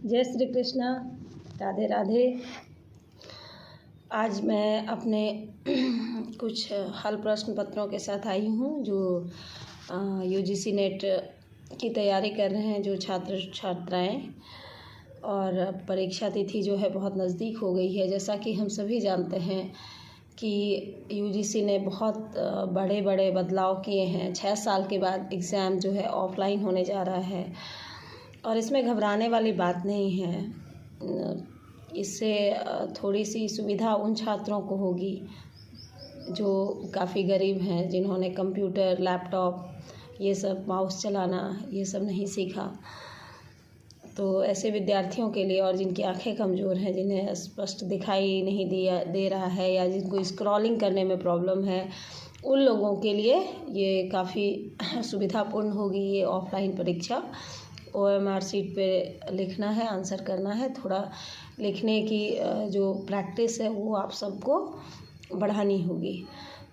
जय श्री कृष्णा, राधे राधे। आज मैं अपने कुछ हल प्रश्न पत्रों के साथ आई हूँ जो यूजीसी नेट की तैयारी कर रहे हैं जो छात्र छात्राएं। और परीक्षा तिथि जो है बहुत नज़दीक हो गई है। जैसा कि हम सभी जानते हैं कि यूजीसी ने बहुत बड़े बड़े बदलाव किए हैं। 6 साल के बाद एग्ज़ाम जो है ऑफलाइन होने जा रहा है और इसमें घबराने वाली बात नहीं है। इससे थोड़ी सी सुविधा उन छात्रों को होगी जो काफ़ी गरीब हैं, जिन्होंने कंप्यूटर, लैपटॉप, ये सब माउस चलाना ये सब नहीं सीखा। तो ऐसे विद्यार्थियों के लिए और जिनकी आंखें कमज़ोर हैं, जिन्हें स्पष्ट दिखाई नहीं दे रहा है या जिनको स्क्रॉलिंग करने में प्रॉब्लम है, उन लोगों के लिए ये काफ़ी सुविधापूर्ण होगी ये ऑफलाइन परीक्षा। OMR शीट पे लिखना है, आंसर करना है। थोड़ा लिखने की जो प्रैक्टिस है वो आप सबको बढ़ानी होगी।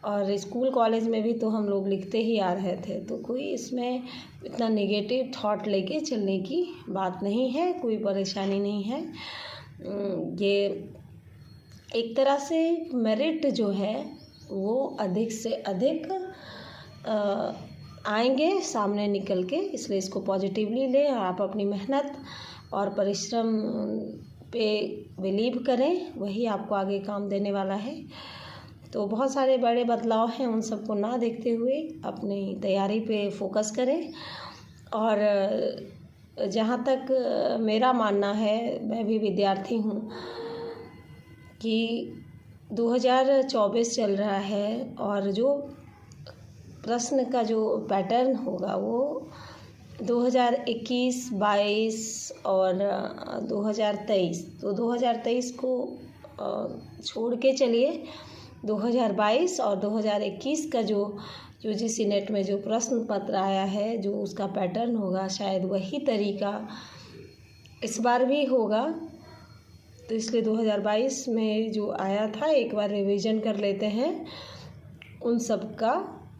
और स्कूल कॉलेज में भी तो हम लोग लिखते ही आ रहे थे, तो कोई इसमें इतना नेगेटिव थॉट लेके चलने की बात नहीं है, कोई परेशानी नहीं है। ये एक तरह से मेरिट जो है वो अधिक से अधिक आएंगे सामने निकल के, इसलिए इसको पॉजिटिवली लें। आप अपनी मेहनत और परिश्रम पे बिलीव करें, वही आपको आगे काम देने वाला है। तो बहुत सारे बड़े बदलाव हैं, उन सबको ना देखते हुए अपनी तैयारी पे फोकस करें। और जहाँ तक मेरा मानना है, मैं भी विद्यार्थी हूँ, कि 2024 चल रहा है और जो प्रश्न का जो पैटर्न होगा वो 2021, 22 और 2023। तो 2023 को छोड़ के चलिए, 2022 और 2021 का जो यूजीसी नेट में जो प्रश्न पत्र आया है, जो उसका पैटर्न होगा, शायद वही तरीका इस बार भी होगा। तो इसलिए 2022 में जो आया था एक बार रिवीजन कर लेते हैं। उन सब का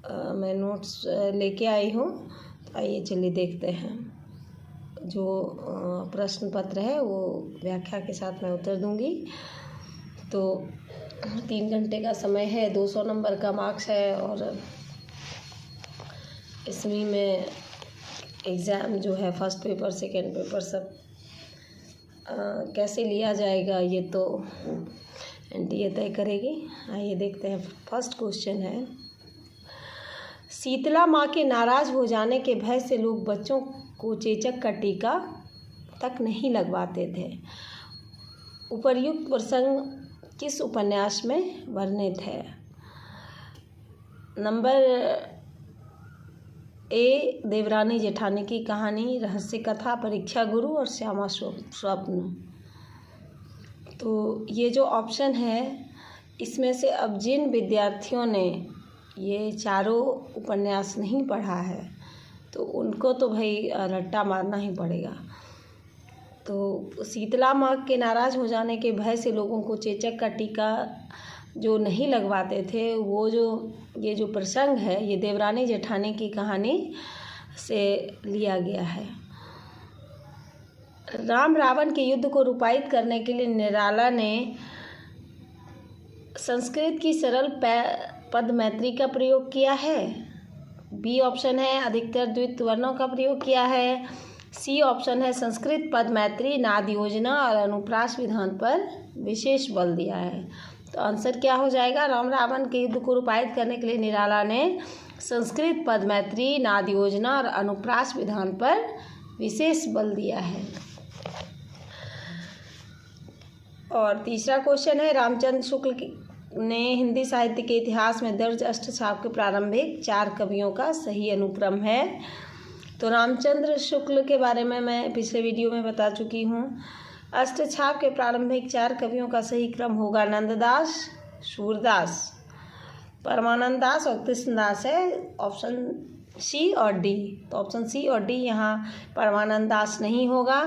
मैं नोट्स लेके आई हूँ। तो आइए चलिए देखते हैं। जो प्रश्न पत्र है वो व्याख्या के साथ मैं उत्तर दूंगी। तो 3 घंटे का समय है, 200 नंबर का मार्क्स है और इसमें में एग्ज़ाम जो है फर्स्ट पेपर, सेकंड पेपर सब कैसे लिया जाएगा ये तो एनटीए तय करेगी। आइए देखते हैं। फर्स्ट क्वेश्चन है, शीतला माँ के नाराज़ हो जाने के भय से लोग बच्चों को चेचक का टीका तक नहीं लगवाते थे। उपर्युक्त प्रसंग किस उपन्यास में वर्णित है? नंबर ए, देवरानी जेठानी की कहानी, रहस्य कथा, परीक्षा गुरु और श्यामा स्वप्न। तो ये जो ऑप्शन है, इसमें से अब जिन विद्यार्थियों ने ये चारों उपन्यास नहीं पढ़ा है तो उनको तो भाई रट्टा मारना ही पड़ेगा। तो शीतला माँ के नाराज़ हो जाने के भय से लोगों को चेचक का टीका जो नहीं लगवाते थे, वो जो ये जो प्रसंग है ये देवरानी जेठानी की कहानी से लिया गया है। राम रावण के युद्ध को रूपायित करने के लिए निराला ने संस्कृत की सरल पद मैत्री का प्रयोग किया है। बी ऑप्शन है अधिकतर द्वित वर्णों का प्रयोग किया है। सी ऑप्शन है संस्कृत पद मैत्री, नाद योजना और अनुप्रास विधान पर विशेष बल दिया है। तो आंसर क्या हो जाएगा? राम रावण के युद्ध को रूपायित करने के लिए निराला ने संस्कृत पद मैत्री, नाद योजना और अनुप्रास विधान पर विशेष बल दिया है। और तीसरा क्वेश्चन है, रामचंद्र शुक्ल ने हिंदी साहित्य के इतिहास में दर्ज अष्टछाप के प्रारंभिक 4 कवियों का सही अनुक्रम है। तो रामचंद्र शुक्ल के बारे में मैं पिछले वीडियो में बता चुकी हूँ। अष्टछाप के प्रारंभिक 4 कवियों का सही क्रम होगा नंददास, सूरदास, परमानंद दास और कृष्णदास है। ऑप्शन सी और डी। तो ऑप्शन सी और डी, यहाँ परमानंद दास नहीं होगा,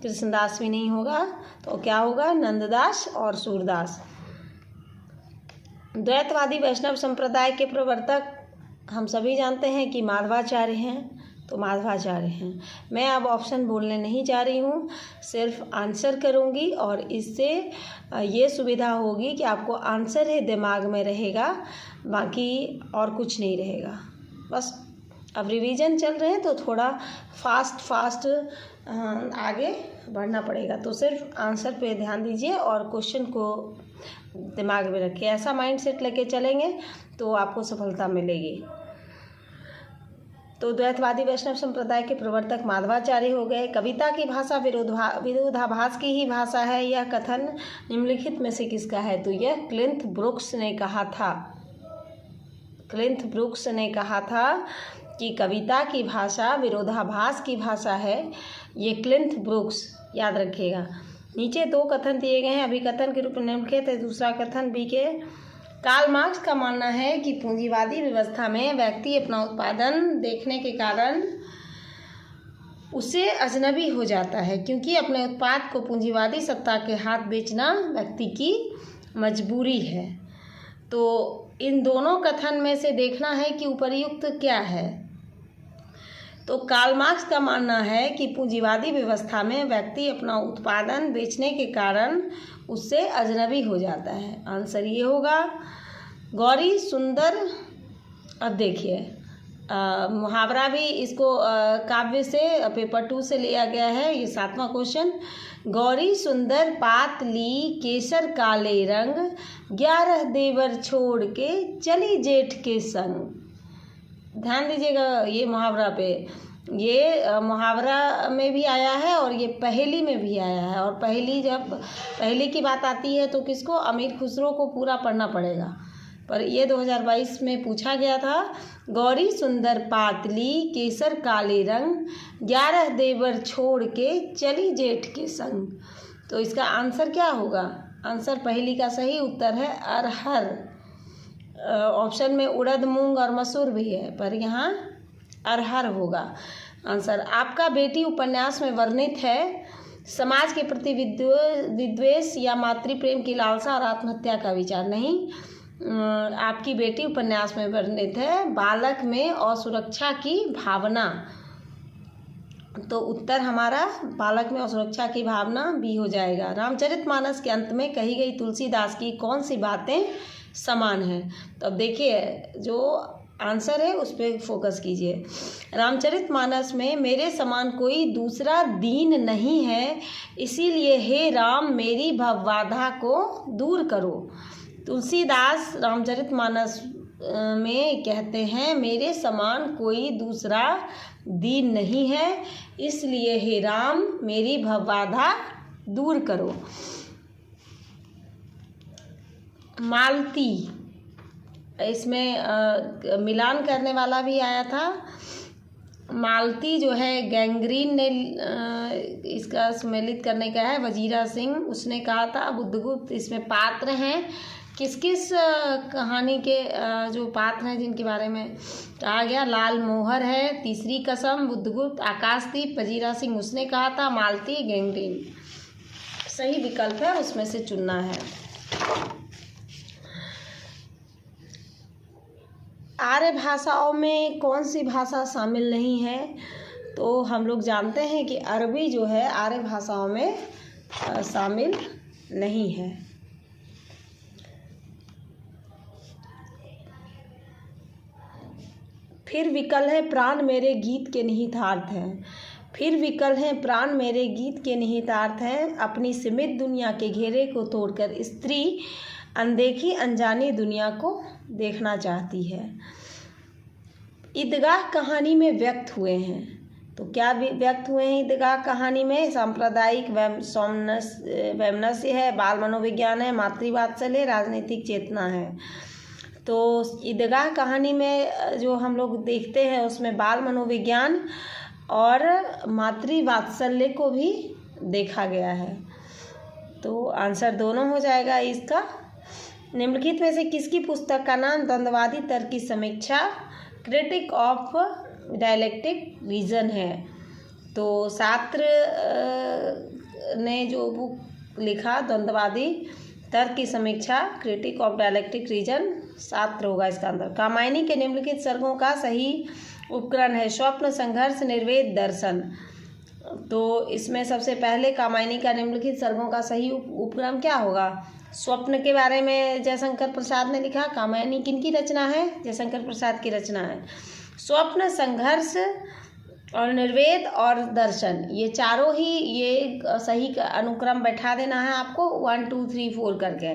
कृष्णदास भी नहीं होगा, तो क्या होगा? नंददास और सूरदास। द्वैतवादी वैष्णव संप्रदाय के प्रवर्तक हम सभी जानते हैं कि माधवाचार्य हैं। तो माधवाचार्य हैं। मैं अब ऑप्शन बोलने नहीं जा रही हूँ, सिर्फ आंसर करूँगी और इससे ये सुविधा होगी कि आपको आंसर ही दिमाग में रहेगा, बाकी और कुछ नहीं रहेगा। बस अब रिवीजन चल रहे हैं तो थोड़ा फास्ट आगे बढ़ना पड़ेगा, तो सिर्फ आंसर पे ध्यान दीजिए और क्वेश्चन को दिमाग में रखिए। ऐसा माइंड सेट लेके चलेंगे तो आपको सफलता मिलेगी। तो द्वैतवादी वैष्णव संप्रदाय के प्रवर्तक माधवाचार्य हो गए। कविता की भाषा विरोधाभास की ही भाषा है, यह कथन निम्नलिखित में से किसका है? तो यह क्लिंथ ब्रूक्स ने कहा था। क्लिंथ ब्रूक्स ने कहा था कि कविता की भाषा विरोधाभास की भाषा है, ये क्लिंथ ब्रूक्स, याद रखिएगा। नीचे 2 कथन दिए गए हैं, अभिकथन के रूप में निम्नलिखित है। दूसरा कथन बी के कार्ल मार्क्स का मानना है कि पूंजीवादी व्यवस्था में व्यक्ति अपना उत्पादन देखने के कारण उसे अजनबी हो जाता है, क्योंकि अपने उत्पाद को पूंजीवादी सत्ता के हाथ बेचना व्यक्ति की मजबूरी है। तो इन दोनों कथन में से देखना है कि उपर्युक्त क्या है। तो कार्ल मार्क्स का मानना है कि पूंजीवादी व्यवस्था में व्यक्ति अपना उत्पादन बेचने के कारण उससे अजनबी हो जाता है। आंसर ये होगा। गौरी सुंदर, अब देखिए मुहावरा भी इसको काव्य से पेपर 2 से लिया गया है। ये 7वां क्वेश्चन। गौरी सुंदर पात ली केसर काले रंग, 11 देवर छोड़ के चली जेठ के संग। ध्यान दीजिएगा ये मुहावरा पे। ये मुहावरा में भी आया है और ये पहेली में भी आया है। और पहेली की बात आती है तो किसको? अमीर खुसरो को पूरा पढ़ना पड़ेगा। पर ये 2022 में पूछा गया था। गौरी सुंदर पातली केसर काले रंग, 11 देवर छोड़ के चली जेठ के संग। तो इसका आंसर क्या होगा? आंसर पहेली का सही उत्तर है अरहर। ऑप्शन में उड़द, मूंग और मसूर भी है, पर यहाँ अरहर होगा आंसर। आपका बेटी उपन्यास में वर्णित है समाज के प्रति विद्वेष या मातृप्रेम की लालसा और आत्महत्या का विचार। नहीं, आपकी बेटी उपन्यास में वर्णित है बालक में असुरक्षा की भावना। तो उत्तर हमारा बालक में असुरक्षा की भावना बी हो जाएगा। रामचरितमानस के अंत में कही गई तुलसीदास की कौन सी बातें समान हैं? तो अब देखिए जो आंसर है उस पर फोकस कीजिए। रामचरितमानस में मेरे समान कोई दूसरा दीन नहीं है, इसीलिए हे राम मेरी भवबाधा को दूर करो। तुलसीदास रामचरितमानस में कहते हैं मेरे समान कोई दूसरा दीन नहीं है, इसलिए हे राम मेरी भवबाधा दूर करो। मालती, इसमें मिलान करने वाला भी आया था। मालती जो है गैंग्रीन ने इसका सम्मिलित करने का है, वजीरा सिंह उसने कहा था। बुद्धगुप्त इसमें पात्र हैं। किस किस कहानी के जो पात्र हैं जिनके बारे में कहा गया? लाल मोहर है, तीसरी कसम, बुद्धगुप्त, आकाशदीप, वजीरा सिंह उसने कहा था, मालती, गैंग्रीन सही विकल्प है, उसमें से चुनना है। आर्य भाषाओं में कौन सी भाषा शामिल नहीं है? तो हम लोग जानते हैं कि अरबी जो है आर्य भाषाओं में शामिल नहीं है। फिर विकल है प्राण मेरे गीत के निहितार्थ हैं। फिर विकल है प्राण मेरे गीत के निहितार्थ हैं। अपनी सीमित दुनिया के घेरे को तोड़कर स्त्री अनदेखी अनजानी दुनिया को देखना चाहती है। ईदगाह कहानी में व्यक्त हुए हैं। तो क्या व्यक्त हुए हैं ईदगाह कहानी में? सांप्रदायिक वैमनस्य है, बाल मनोविज्ञान है, मातृवात्सल्य, राजनीतिक चेतना है। तो ईदगाह कहानी में जो हम लोग देखते हैं उसमें बाल मनोविज्ञान और मातृवात्सल्य को भी देखा गया है। तो आंसर दोनों हो जाएगा इसका। निम्नलिखित में से किसकी पुस्तक का नाम द्वंद्ववादी तर्क की समीक्षा क्रिटिक ऑफ डायलेक्टिक रीजन है? तो सात्र ने जो बुक लिखा द्वंद्ववादी तर्क की समीक्षा critique of dialectic reason, Sartre होगा इसका आंसर। कामायनी के निम्नलिखित सर्गों का सही उपकरण है स्वप्न, संघर्ष, निर्वेद, दर्शन। तो इसमें सबसे पहले कामायनी का निम्नलिखित सर्गों का सही उपक्रम क्या होगा? स्वप्न के बारे में जयशंकर प्रसाद ने लिखा। कामायनी किनकी रचना है? जयशंकर प्रसाद की रचना है। स्वप्न, संघर्ष और निर्वेद और दर्शन, ये चारों ही ये सही अनुक्रम बैठा देना है आपको 1 2 3 4 करके।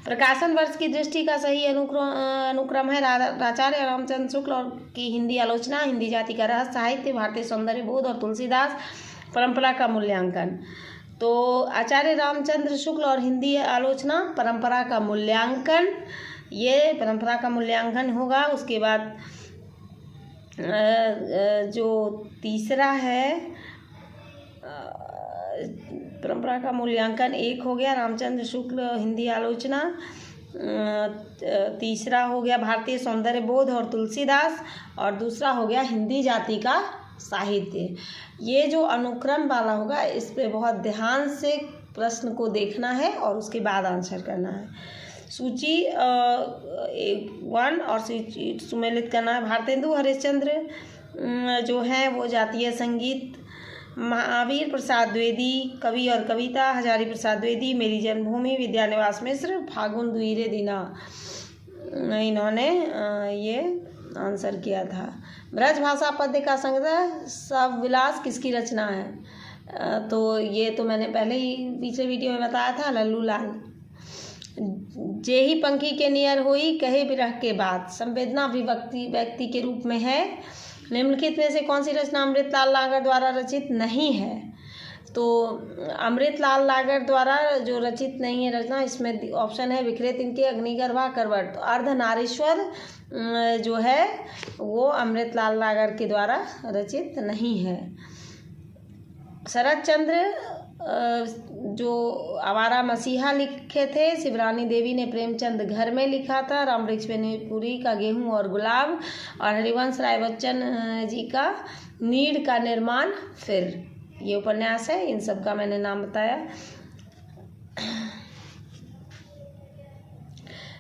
प्रकाशन वर्ष की दृष्टि का सही अनुक्रम है आचार्य रामचंद्र शुक्ल और की हिंदी आलोचना, हिंदी जाति का रहस्य साहित्य, भारतीय सौंदर्य बोध और तुलसीदास, परंपरा का मूल्यांकन। तो आचार्य रामचंद्र शुक्ल और हिंदी आलोचना, परंपरा का मूल्यांकन, ये परंपरा का मूल्यांकन होगा। उसके बाद जो तीसरा है परंपरा का मूल्यांकन एक हो गया, रामचंद्र शुक्ल हिंदी आलोचना। तीसरा हो गया भारतीय सौंदर्य बोध और तुलसीदास, और दूसरा हो गया हिंदी जाति का साहित्य। ये जो अनुक्रम वाला होगा इस पे बहुत ध्यान से प्रश्न को देखना है और उसके बाद आंसर करना है। सूची 1 और सूची सुमेलित करना है। भारतेंदु हरिश्चंद्र जो है वो जातीय संगीत, महावीर प्रसाद द्विवेदी कवि और कविता, हजारी प्रसाद द्विवेदी मेरी जन्मभूमि, विद्यानिवास मिश्र फागुन द्विरे दीना, इन्होंने ये आंसर किया था। ब्रज भाषा पद्य का संग्रह सविलास किसकी रचना है? तो ये तो मैंने पहले ही पिछले वीडियो में बताया था, लल्लू लाल। जेही पंखी के नियर होई कहे विरह के बाद, संवेदना अभिव्यक्ति व्यक्ति के रूप में है। निम्नलिखित में से कौन सी रचना अमृतलाल लागर द्वारा रचित नहीं है? तो अमृतलाल लागर द्वारा जो रचित नहीं है रचना, इसमें ऑप्शन है बिखरे तिनके, अग्निगर्भा, करवट। तो अर्धनारीश्वर जो है वो अमृतलाल लागर के द्वारा रचित नहीं है। शरद चंद्र जो आवारा मसीहा लिखे थे, शिवरानी देवी ने प्रेमचंद घर में लिखा था। रामवृक्ष बेनीपुरी का गेहूं और गुलाब, और हरिवंश राय बच्चन जी का नीड़ का निर्माण फिर, ये उपन्यास है। इन सब का मैंने नाम बताया।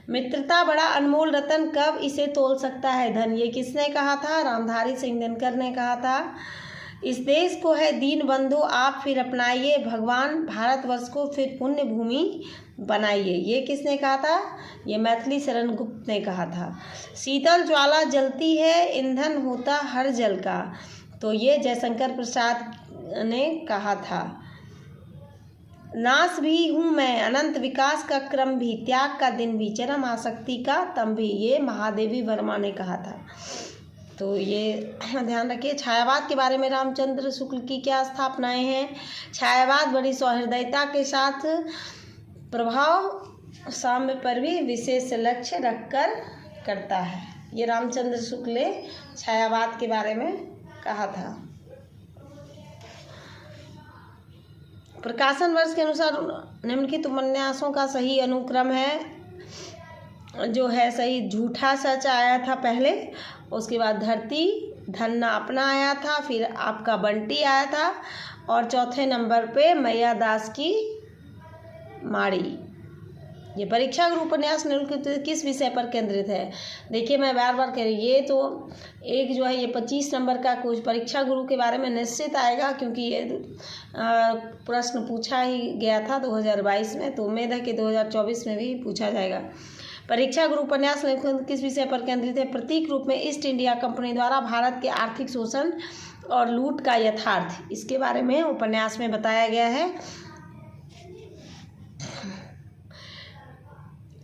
मित्रता बड़ा अनमोल रतन, कब इसे तोल सकता है धन, ये किसने कहा था? रामधारी सिंह दिनकर ने कहा था। इस देश को है दीन बंधु आप फिर अपनाइए, भगवान भारतवर्ष को फिर पुण्य भूमि बनाइए, ये किसने कहा था? ये मैथिली शरण गुप्त ने कहा था। शीतल ज्वाला जलती है ईंधन होता हर जल का, तो ये जयशंकर प्रसाद ने कहा था। नाश भी हूँ मैं अनंत विकास का क्रम भी, त्याग का दिन भी चरम आसक्ति का तम भी, ये महादेवी वर्मा ने कहा था। तो ये ध्यान रखिए। छायावाद के बारे में रामचंद्र शुक्ल की क्या स्थापनाएं हैं? छायावाद बड़ी सौहृदयता के साथ प्रभाव साम्य पर भी विशेष लक्ष्य रखकर करता है, ये रामचंद्र शुक्ल ने छायावाद के बारे में कहा था। प्रकाशन वर्ष के अनुसार निम्नलिखित उपन्यासों का सही अनुक्रम है जो है सही। झूठा सच आया था पहले, उसके बाद धरती धन्ना अपना आया था, फिर आपका बंटी आया था, और चौथे नंबर पे मैया दास की माड़ी। ये परीक्षा गुरु उपन्यास निम्नलिखित किस विषय पर केंद्रित है? देखिए मैं बार बार कह रही, ये तो एक जो है ये 25 नंबर का कुछ परीक्षा गुरु के बारे में निश्चित आएगा, क्योंकि ये प्रश्न पूछा ही गया था 2022 में, तो उम्मीद है कि 2024 में भी पूछा जाएगा। परीक्षा गुरु उपन्यास किस विषय पर केंद्रित है? प्रतीक रूप में ईस्ट इंडिया कंपनी द्वारा भारत के आर्थिक शोषण और लूट का यथार्थ, इसके बारे में उपन्यास में बताया गया है।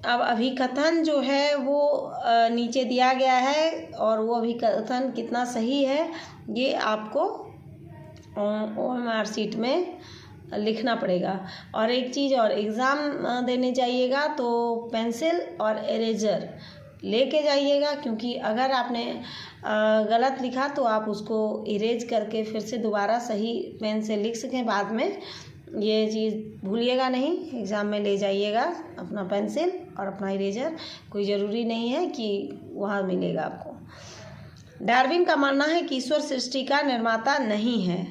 अब अभिकथन जो है वो नीचे दिया गया है, और वो अभिकथन कितना सही है ये आपको OMR शीट में लिखना पड़ेगा। और एक चीज़ और, एग्ज़ाम देने जाइएगा तो पेंसिल और इरेजर लेके जाइएगा, क्योंकि अगर आपने गलत लिखा तो आप उसको इरेज करके फिर से दोबारा सही पेन से लिख सकें बाद में। ये चीज़ भूलिएगा नहीं, एग्ज़ाम में ले जाइएगा अपना पेंसिल और अपना इरेजर। कोई ज़रूरी नहीं है कि वहाँ मिलेगा आपको। डार्विन का मानना है कि ईश्वर सृष्टि का निर्माता नहीं है।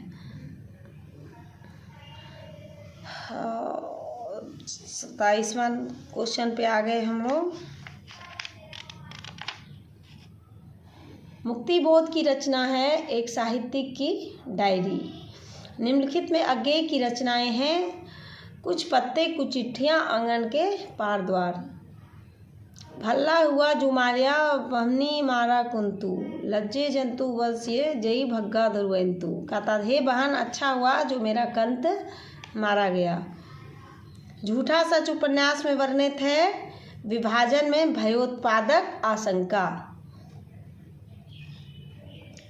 27वां क्वेश्चन पे आ गए हम लोग। मुक्ति बोध की रचना है एक साहित्यिक की डायरी। निम्नलिखित में अज्ञेय की रचनाएं हैं कुछ पत्ते कुछ चिट्ठियाँ आंगन के पार द्वार। भल्ला हुआ जुमारिया बहनी मारा कुंतु लज्जे जंतु बस ये जई भग्गा दुर्वंतु। कहता हे बहन अच्छा हुआ जो मेरा कंत मारा गया। झूठा सच उपन्यास में वर्णित है विभाजन में भयोत्पादक आशंका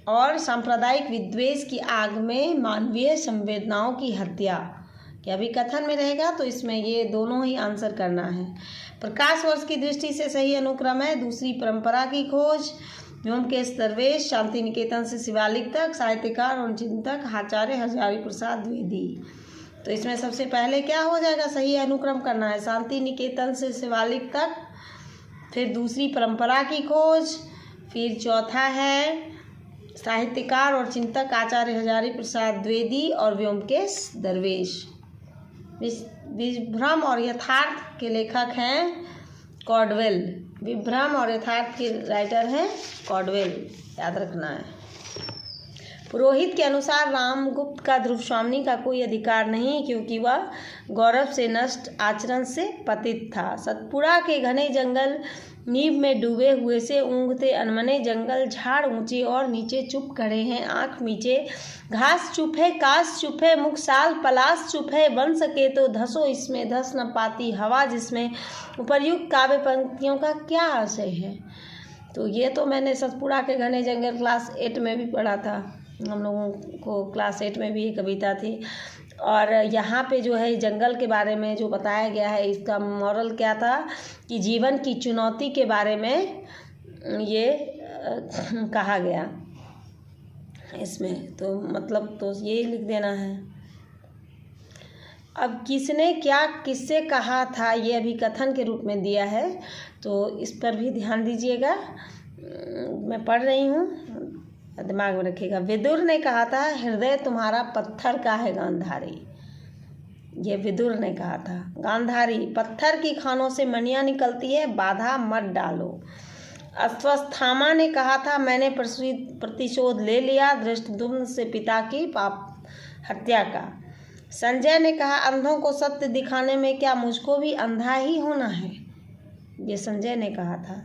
और सांप्रदायिक विद्वेष की आग में मानवीय संवेदनाओं की हत्या। कि अभी कथन में रहेगा तो इसमें ये दोनों ही आंसर करना है। प्रकाश वर्ष की दृष्टि से सही अनुक्रम है दूसरी परंपरा की खोज, व्योमकेश दरवेश, शांति निकेतन से शिवालिक तक, साहित्यकार और चिंतक आचार्य हजारी प्रसाद द्विवेदी। तो इसमें सबसे पहले क्या हो जाएगा, सही अनुक्रम करना है शांति निकेतन से शिवालिक तक, फिर दूसरी परंपरा की खोज, फिर चौथा है साहित्यकार और चिंतक आचार्य हजारी प्रसाद द्विवेदी और व्योमकेश दरवेश। विभ्रम और यथार्थ के लेखक हैं कॉर्डवेल। विभ्रम और यथार्थ के राइटर हैं कॉर्डवेल, याद रखना है। पुरोहित के अनुसार रामगुप्त का ध्रुव स्वामी का कोई अधिकार नहीं क्योंकि वह गौरव से नष्ट आचरण से पतित था। सतपुड़ा के घने जंगल नींव में डूबे हुए से ऊँघते अनमने जंगल, झाड़ ऊंचे और नीचे चुप खड़े हैं आँख मीचे, घास चुप है काश चुप है मुख साल पलाश चुप है, बन सके तो धसो इसमें धस न पाती हवा जिसमें, उपर्युक्त काव्य पंक्तियों का क्या आशय है। तो ये तो मैंने सतपुड़ा के घने जंगल क्लास 8 में भी पढ़ा था, हम लोगों को क्लास 8 में भी ये कविता थी। और यहाँ पे जो है जंगल के बारे में जो बताया गया है इसका मॉरल क्या था कि जीवन की चुनौती के बारे में ये कहा गया इसमें। तो मतलब तो ये लिख देना है। अब किसने क्या किससे कहा था ये अभी कथन के रूप में दिया है तो इस पर भी ध्यान दीजिएगा, मैं पढ़ रही हूँ, दिमाग में रखिएगा। विदुर ने कहा था हृदय तुम्हारा पत्थर का है गांधारी, ये विदुर ने कहा था। गांधारी पत्थर की खानों से मणियाँ निकलती है बाधा मत डालो। अश्वत्थामा ने कहा था मैंने प्रतिशोध ले लिया धृष्टद्युम्न से पिता की पाप हत्या का। संजय ने कहा अंधों को सत्य दिखाने में क्या मुझको भी अंधा ही होना है, ये संजय ने कहा था।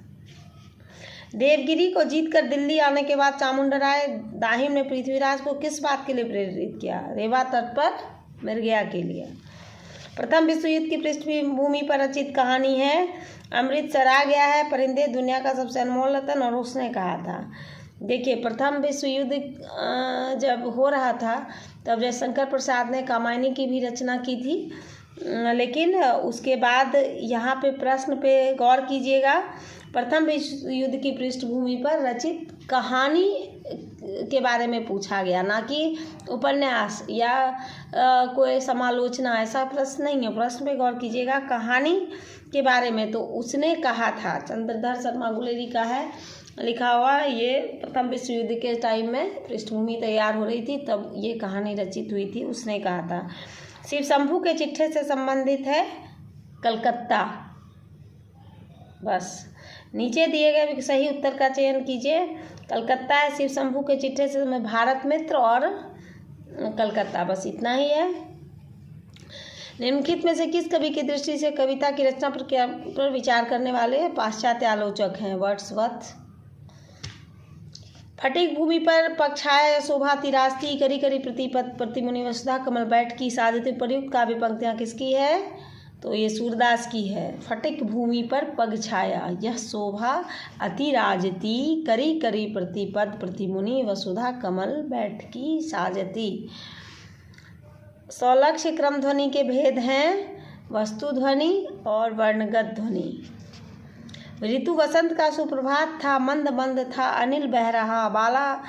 देवगिरी को जीतकर दिल्ली आने के बाद चामुंडराय दाहिम ने पृथ्वीराज को किस बात के लिए प्रेरित किया, रेवा तट पर मृगया के लिए। प्रथम विश्व युद्ध की पृष्ठभूमि पर रचित कहानी है अमृतसर आ गया है परिंदे दुनिया का सबसे अनमोल रतन, और उसने कहा था। देखिए प्रथम विश्व युद्ध जब हो रहा था तब जयशंकर प्रसाद ने कामायनी की भी रचना की थी, लेकिन उसके बाद यहाँ पे प्रश्न पे गौर कीजिएगा। प्रथम विश्व युद्ध की पृष्ठभूमि पर रचित कहानी के बारे में पूछा गया, ना कि उपन्यास या कोई समालोचना, ऐसा प्रश्न नहीं है। प्रश्न पे गौर कीजिएगा, कहानी के बारे में। तो उसने कहा था, चंद्रधर शर्मा गुलेरी का है लिखा हुआ, ये प्रथम विश्व युद्ध के टाइम में पृष्ठभूमि तैयार हो रही थी तब ये कहानी रचित हुई थी, उसने कहा था। शिव शंभू के चिट्ठे से संबंधित है कलकत्ता। बस नीचे दिए गए सही उत्तर का चयन कीजिए। कलकत्ता है शिव शंभू के चिट्ठे से, में भारत मित्र और कलकत्ता, बस इतना ही है। निम्नलिखित में से किस कवि की दृष्टि से कविता की रचना पर विचार करने वाले पाश्चात्य आलोचक हैं, वर्ड्सवर्थ। फटिक भूमि पर पक्षाय शोभा तिरास्ती करी करी प्रतिपद प्रतिमुनि वसुधा कमल बैठ की साजते प्रयुक्त काव्य पंक्तियाँ किसकी है, तो ये सूरदास की है। फटिक भूमि पर पग छाया यह शोभा अति राजती करी करी प्रतिपद प्रतिमुनि वसुधा कमल बैठ की साजती। सौलक्ष्य क्रम ध्वनि के भेद हैं वस्तु ध्वनि और वर्णगत ध्वनि। ऋतु वसंत का सुप्रभात था, मंद मंद था अनिल बह रहा, बाला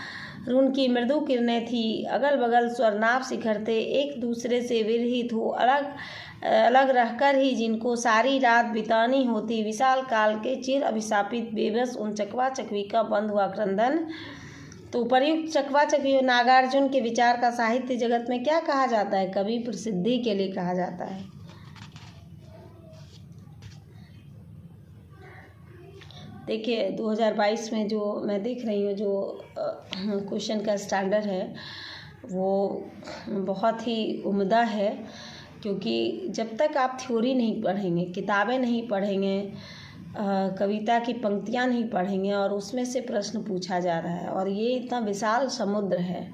रून की मृदु किरणें थी, अगल बगल स्वरनाभ शिखर थे, एक दूसरे से विरहित हो अलग अलग रहकर ही जिनको सारी रात बितानी होती, विशाल काल के चिर अभिशापित बेबस उन चकवा चकवी का बंद हुआ क्रंदन। तो उपर्युक्त चकवा चकवी नागार्जुन के विचार का साहित्य जगत में क्या कहा जाता है, कवि प्रसिद्धि के लिए कहा जाता है। देखिए 2022 में जो मैं देख रही हूँ जो क्वेश्चन का स्टैंडर्ड है वो बहुत ही उम्दा है, क्योंकि जब तक आप थ्योरी नहीं पढ़ेंगे, किताबें नहीं पढ़ेंगे, कविता की पंक्तियाँ नहीं पढ़ेंगे और उसमें से प्रश्न पूछा जा रहा है और ये इतना विशाल समुद्र है,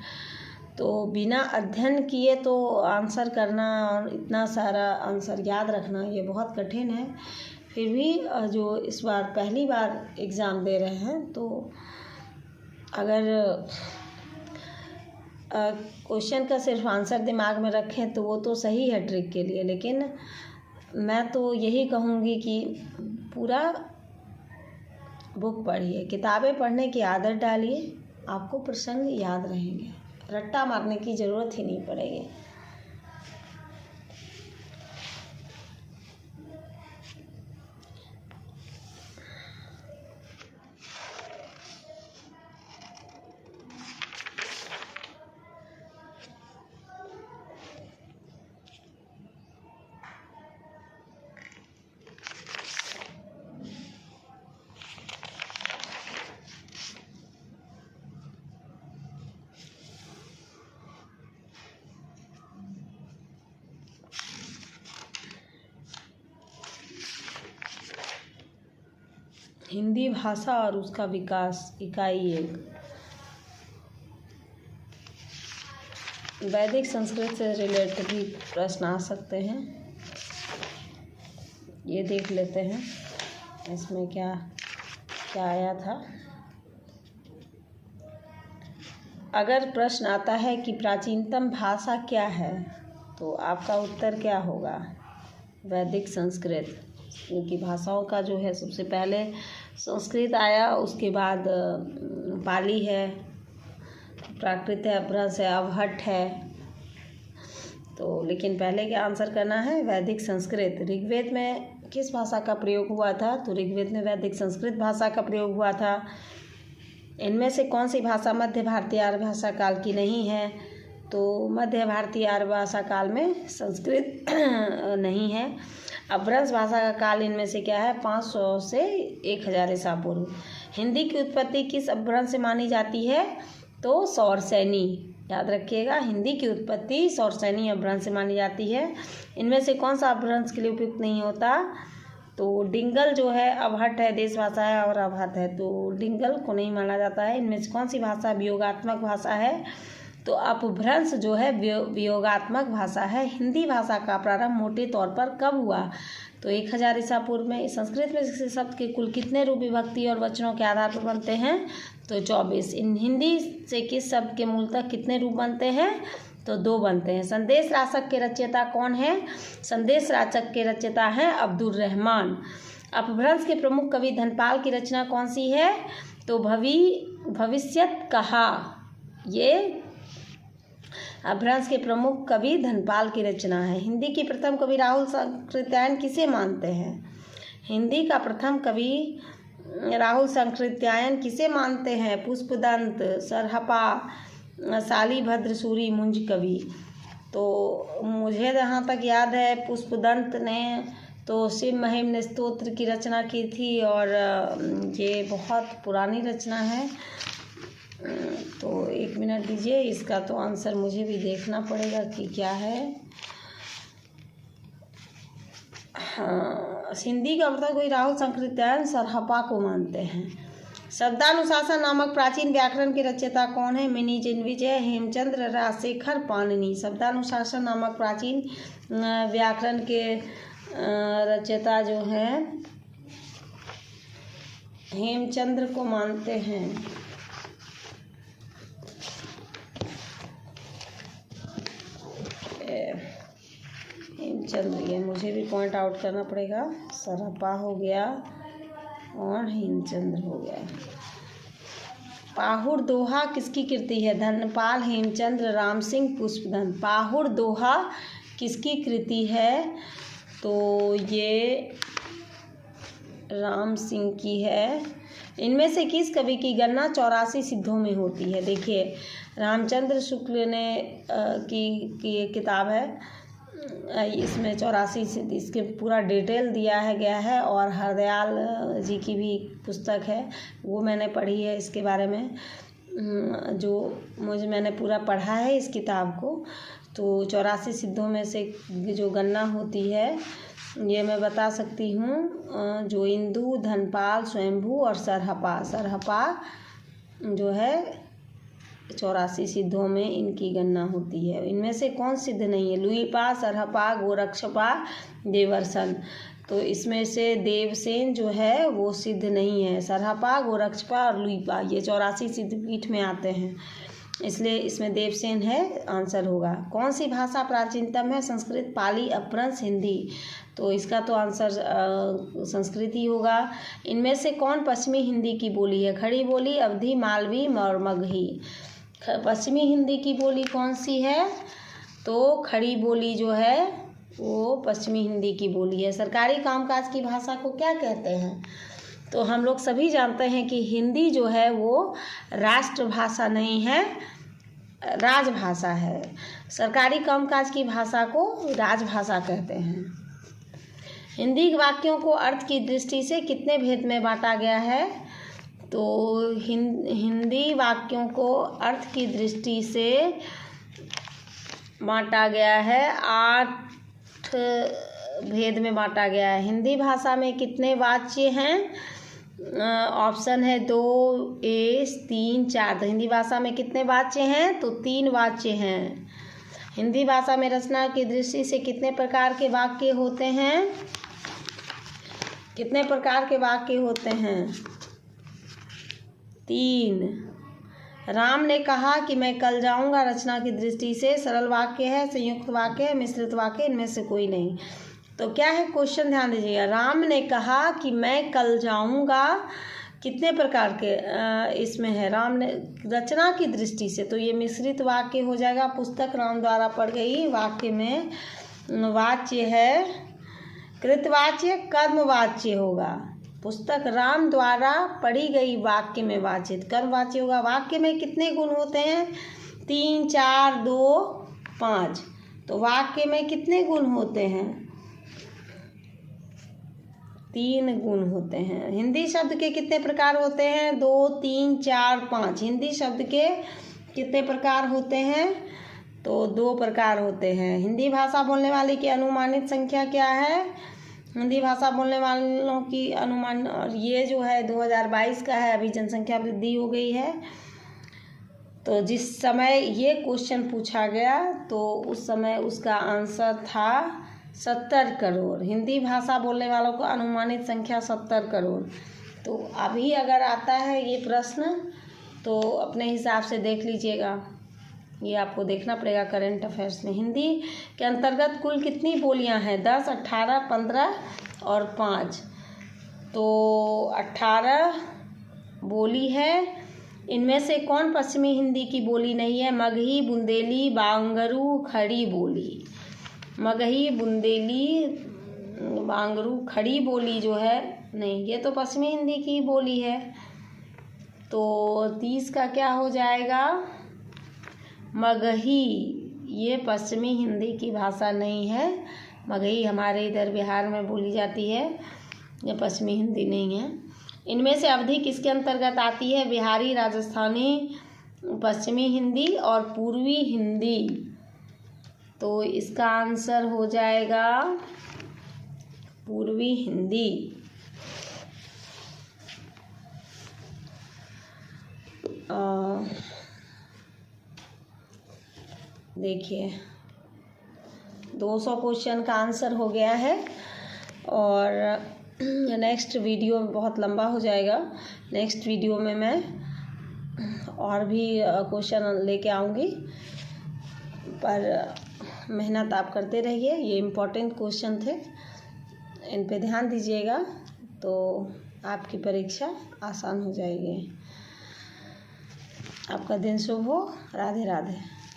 तो बिना अध्ययन किए तो आंसर करना और इतना सारा आंसर याद रखना ये बहुत कठिन है। फिर भी जो इस बार पहली बार एग्ज़ाम दे रहे हैं तो अगर क्वेश्चन का सिर्फ आंसर दिमाग में रखें तो वो तो सही है ट्रिक के लिए, लेकिन मैं तो यही कहूँगी कि पूरा बुक पढ़िए, किताबें पढ़ने की आदत डालिए, आपको प्रसंग याद रहेंगे, रट्टा मारने की ज़रूरत ही नहीं पड़ेगी। हिंदी भाषा और उसका विकास, इकाई 1। वैदिक संस्कृत से रिलेटेड भी प्रश्न आ सकते हैं, ये देख लेते हैं इसमें क्या क्या आया था। अगर प्रश्न आता है कि प्राचीनतम भाषा क्या है तो आपका उत्तर क्या होगा? वैदिक संस्कृत, क्योंकि भाषाओं का जो है सबसे पहले संस्कृत आया, उसके बाद पाली है, प्राकृत है, अपभ्रंश है, अवहट्ठ है। तो लेकिन पहले क्या आंसर करना है? वैदिक संस्कृत। ऋग्वेद में किस भाषा का प्रयोग हुआ था? तो ऋग्वेद में वैदिक संस्कृत भाषा का प्रयोग हुआ था। इनमें से कौन सी भाषा मध्य भारतीय आर्य भाषा काल की नहीं है? तो मध्य भारतीय आर्य भाषा काल में संस्कृत नहीं है। अपभ्रंश भाषा का काल इनमें से क्या है? 500 से 1000 ईसा पूर्व। हिंदी की उत्पत्ति किस अपभ्रंश से मानी जाती है? तो सौरसैनी, याद रखिएगा, हिंदी की उत्पत्ति सौरसैनी अपभ्रंश से मानी जाती है। इनमें से कौन सा अपभ्रंश के लिए उपयुक्त नहीं होता? तो डिंगल जो है अवहट्ठ है, देश भाषा है और अवहट्ठ है, तो डिंगल को नहीं माना जाता है। इनमें से कौन सी भाषा वियोगात्मक भाषा है? तो अपभ्रंश जो है वियोगात्मक भाषा है। हिंदी भाषा का प्रारंभ मोटे तौर पर कब हुआ? तो 1000 ईसा पूर्व में। संस्कृत में से शब्द के कुल कितने रूप विभक्ति और वचनों के आधार पर बनते हैं? तो 24। इन हिंदी से किस शब्द के मूलतः कितने रूप बनते हैं? तो 2 बनते हैं। संदेश राचक के रचयिता कौन है? संदेश राचक के रचयिता हैं अब्दुल रहमान। अपभ्रंश के प्रमुख कवि धनपाल की रचना कौन सी है? तो भविष्यत कहा। ये अपभ्रंश के प्रमुख कवि धनपाल की रचना है। हिंदी की प्रथम कवि राहुल सांकृत्यायन किसे मानते हैं? हिंदी का प्रथम कवि राहुल सांकृत्यायन किसे मानते हैं? पुष्पदंत, सरहपा, शालिभद्र सूरी, मुंज कवि। तो मुझे जहाँ तक याद है पुष्पदंत ने तो शिव महिम स्तोत्र की रचना की थी और ये बहुत पुरानी रचना है। तो 1 मिनट दीजिए, इसका तो आंसर मुझे भी देखना पड़ेगा कि क्या है। हाँ, हिंदी का मतलब कोई राहुल सांकृत्यायन सरहपा को मानते हैं। शब्दानुशासन नामक प्राचीन व्याकरण के रचयिता कौन है? मिनी जन्मेजय, हेमचंद्र, राजशेखर, पाणिनि। शब्दानुशासन नामक प्राचीन व्याकरण के रचयिता जो हैं हेमचंद्र को मानते हैं। हेमचंद्र, ये मुझे भी पॉइंट आउट करना पड़ेगा। सरहपा हो गया और हेमचंद्र हो गया। पाहुड़ दोहा किसकी कृति है? धनपाल, हेमचंद्र, राम सिंह, पुष्पदंत। पाहुड़ दोहा किसकी कृति है? तो ये राम सिंह की है। इनमें से किस कवि की गणना 84 सिद्धों में होती है? देखिए, रामचंद्र शुक्ल ने की किताब है इसमें 84 से इसके पूरा डिटेल दिया है गया है। और हरदयाल जी की भी पुस्तक है, वो मैंने पढ़ी है इसके बारे में, मैंने पूरा पढ़ा है इस किताब को। तो 84 सिद्धों में से जो गणना होती है ये मैं बता सकती हूँ। जो इंदु, धनपाल, स्वयंभू और सरहपा जो है 84 सिद्धों में इनकी गणना होती है। इनमें से कौन सिद्ध नहीं है? लुईपा, सरहपा, गोरक्षपा, देवर्सन। तो इसमें से देवसेन जो है वो सिद्ध नहीं है। सरहपा, गोरक्षपा और लुईपा ये 84 सिद्ध पीठ में आते हैं, इसलिए इसमें देवसेन है, आंसर होगा। कौन सी भाषा प्राचीनतम है? संस्कृत, पाली, अपभ्रंश, हिंदी। तो इसका तो आंसर संस्कृत ही होगा। इनमें से कौन पश्चिमी हिंदी की बोली है? खड़ी बोली, अवधी, मालवी और मगही। पश्चिमी हिंदी की बोली कौन सी है? तो खड़ी बोली जो है वो पश्चिमी हिंदी की बोली है। सरकारी कामकाज की भाषा को क्या कहते हैं? तो हम लोग सभी जानते हैं कि हिंदी जो है वो राष्ट्रभाषा नहीं है, राजभाषा है। सरकारी कामकाज की भाषा को राजभाषा कहते हैं। हिंदी वाक्यों को अर्थ की दृष्टि से कितने भेद में बांटा गया है? तो हिंदी वाक्यों को अर्थ की दृष्टि से बांटा गया है, 8 भेद में बांटा गया है। हिंदी भाषा में कितने वाच्य हैं? ऑप्शन है 2, A, 3, 4। तो हिंदी भाषा में कितने वाच्य हैं? तो 3 वाच्य हैं। हिंदी भाषा में रचना की दृष्टि से कितने प्रकार के वाक्य होते हैं? कितने प्रकार के वाक्य होते हैं? 3। राम ने कहा कि मैं कल जाऊंगा रचना की दृष्टि से सरल वाक्य है, संयुक्त वाक्य है, मिश्रित वाक्य, इनमें से कोई नहीं। तो क्या है क्वेश्चन, ध्यान दीजिएगा। राम ने कहा कि मैं कल जाऊंगा, कितने प्रकार के इसमें है? राम ने रचना की दृष्टि से, तो ये मिश्रित वाक्य हो जाएगा। पुस्तक राम द्वारा पढ़ गई वाक्य में वाच्य है कृतवाच्य, कर्मवाच्य होगा। पुस्तक राम द्वारा पढ़ी गई वाक्य में वाच्य कर्मवाच्य होगा। वाक्य में कितने गुण होते हैं? 3, 4, 2, 5। तो वाक्य में कितने गुण होते हैं? 3 गुण होते हैं। हिंदी शब्द के कितने प्रकार होते हैं? 2, 3, 4, 5। हिंदी शब्द के कितने प्रकार होते हैं? तो 2 प्रकार होते हैं। हिंदी भाषा बोलने वाले की अनुमानित संख्या क्या है? हिंदी भाषा बोलने वालों की अनुमान, और ये जो है 2022 का है, अभी जनसंख्या वृद्धि हो गई है। तो जिस समय ये क्वेश्चन पूछा गया तो उस समय उसका आंसर था 70 करोड़। हिंदी भाषा बोलने वालों को अनुमानित संख्या 70 करोड़। तो अभी अगर आता है ये प्रश्न तो अपने हिसाब से देख लीजिएगा, ये आपको देखना पड़ेगा करंट अफेयर्स में। हिंदी के अंतर्गत कुल कितनी बोलियां हैं? 10, 18, 15 और 5। तो 18 बोली है। इनमें से कौन पश्चिमी हिंदी की बोली नहीं है? मगही, बुंदेली, बांगरू, खड़ी बोली। मगही, बुंदेली, बांगरू, खड़ी बोली जो है नहीं, ये तो पश्चिमी हिंदी की बोली है। तो 30 का क्या हो जाएगा? मगही। ये पश्चिमी हिंदी की भाषा नहीं है। मगही हमारे इधर बिहार में बोली जाती है, ये पश्चिमी हिंदी नहीं है। इनमें से अवधि किसके अंतर्गत आती है? बिहारी, राजस्थानी, पश्चिमी हिंदी और पूर्वी हिंदी। तो इसका आंसर हो जाएगा पूर्वी हिंदी। देखिए 200 क्वेश्चन का आंसर हो गया है। और नेक्स्ट वीडियो बहुत लंबा हो जाएगा। नेक्स्ट वीडियो में मैं और भी क्वेश्चन लेके आऊँगी, पर मेहनत आप करते रहिए। ये इम्पोर्टेंट क्वेश्चन थे, इन पे ध्यान दीजिएगा तो आपकी परीक्षा आसान हो जाएगी। आपका दिन शुभ हो। राधे राधे।